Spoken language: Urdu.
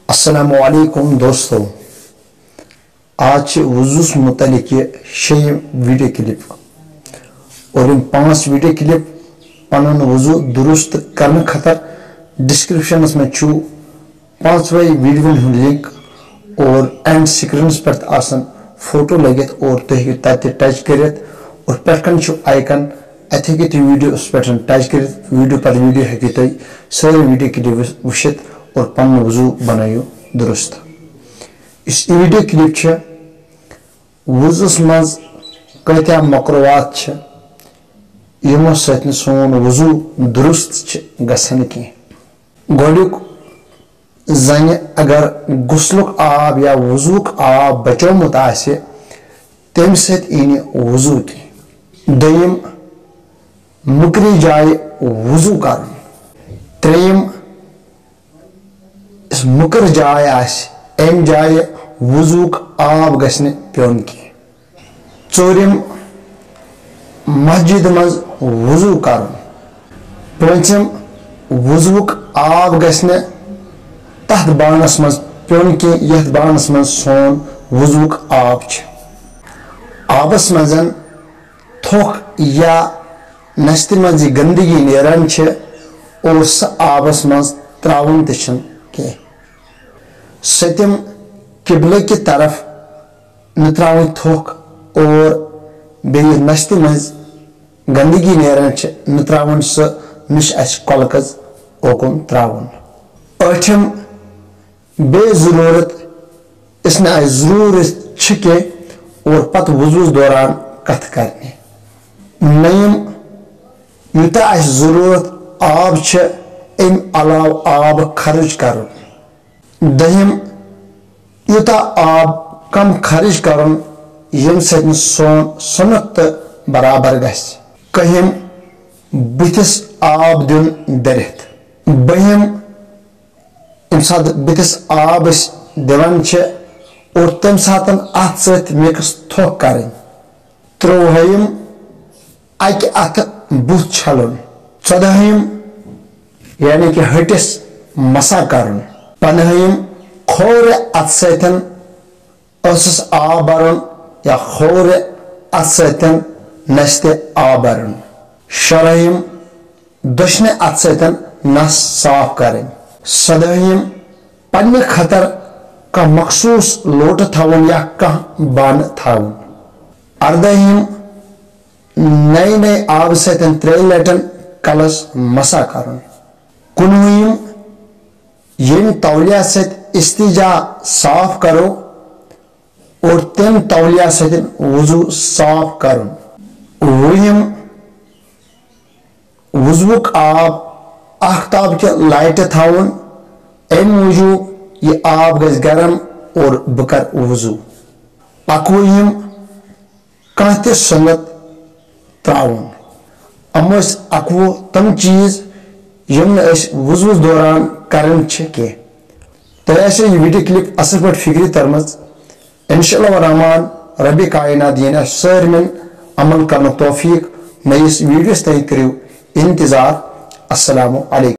السلام علیکم دوستو، آج وضوس متعلق یہ 6 ویڈیو کلپ اور ان 5 ویڈیو کلپ پنن وضو درست کرنے خاطر ڈسکرپشن میں چھو 5 ویڈیو لنک اور اینڈ سکرینس پر آسن فوٹو لگت اور تھی تت ٹچ کرت اور پٹکن چھو آئکن ات ہیکو ویڈیو اس پہ ٹچ کرت ویڈیو پر ویڈیو ہیکو تھی ساری ویڈیو کلپ وچھت اور پن وضو بنائیو درست. اس ویڈیو کلپ چھ وضوس مز کتیا مقروات چھ یمو سۭتۍ سون وضو درست چھ گژھان کی. گۄڈنیُک زنہِ اگر غسلُک آب یا وضوُک آب بچومُت آسہِ تمہِ سۭتۍ یی نہٕ وضو تہِ. دوٚیِم مُکرِ جایہِ وضو کرُن. ترٛیٚیِم اس مکر جائے آسہِ اَمہِ جایہِ وضوُک آب گژھِ نہٕ پیوٚن کینٛہہ. ژوٗرِم مسجد منٛز وضو کرُن. پوٗنٛژِم وضوُک آب گژھِ نہٕ تتھ بانس منٛز پیوٚن کینٛہہ یتھ بانس منٛز سون وضوُک آب چھُ. آبس منٛز تھوٚکھ یا نستہِ منٛز یہِ گندگی نیران چھِ اور سۄ آبس منٛز تراوُن تہِ چھُنہٕ کینٛہہ. سٔتِم قبلہٕ کہِ طرف نہٕ تراوٕنۍ تھوٚکھ اور بیٚیہِ نستہِ منٛز گندگی نیران چھِ نہٕ تراوٕنۍ سۄ نہ چھِ اَسہِ کۄلہٕ کٔژ اوکُن تراوُن. ٲٹھِم بیٚیہِ ضروٗرت یُس نہٕ اَسہِ ضروٗرت چھِ کینٛہہ اور پتہٕ وضوٗوس دوران کتھ کرنہِ. نٔیِم یوٗتاہ اَسہِ ضروٗرت آب چھِ اَمہِ علاوٕ آب خرٕچ کرُن. دٔیِم یوٗتاہ آب کم خرٕچ کرُن ییٚمہِ سۭتۍ نہٕ سون سُنت تہٕ برابر گژھِ. کٔہِم بٕتھِس آب دیُن دٔرِتھ. بٔہِم ییٚمہِ ساتہٕ بٕتھِس آب أسۍ دِوان چھِ اور تمہِ ساتہٕ اتھ سۭتۍ مِکس تھوٚکھ کرٕنۍ. ترٛۆوُہِم اکہِ اتھٕ بُتھ چھلُن. ژۄدہِم یعنی کہ ۂٹِس مسا کرُن. پندہِم کھوورِ اتھٕ سۭتۍ ٲسس آب برُن یا کھوورِ اتھٕ سۭتۍ نستہِ آب برُن. شُراہِم دٔچھنہِ اتھٕ سۭتۍ نس صاف کرٕنۍ. سدٲہِم پننہِ خٲطرٕ کانٛہہ مخصوٗص لوٹہٕ تھاوُن یا کانٛہہ بانہٕ تھاوُن. اردٲہِم نئے آبہٕ سۭتۍ 3 لٹہِ کلس مسا کرُن. کُنوُہِم ییٚمہِ تولیہ سۭتۍ استنجا صاف کرو اور تمہِ تولیہ سۭتۍ وضو صاف کرُن. وُہِم وضوُک آب آفتاب کہِ لایٹہِ تھاوُن امہِ موٗجوٗب یہِ آب گژھِ گرم اور بہٕ کرٕ وضو. اکوُہِم کانٛہہ تہِ سُنت تراوُن. یِم ٲسۍ 11 تِم چیٖز یِم نہٕ أسۍ وضوٗوس دوران کران چھِ کینٛہہ. تۄہہِ آسیو یہِ ویڈیو کلپ اصل پٲٹھۍ فکرِ ترمٕژ. انشاء اللہ الرحمان ربِ کائنات دِیِن اَسہِ سٲلمن عمل کرنُک توفیٖق. نٔیِس ویڈیوس تانۍ کٔرِو انتظار. السلام علیکم.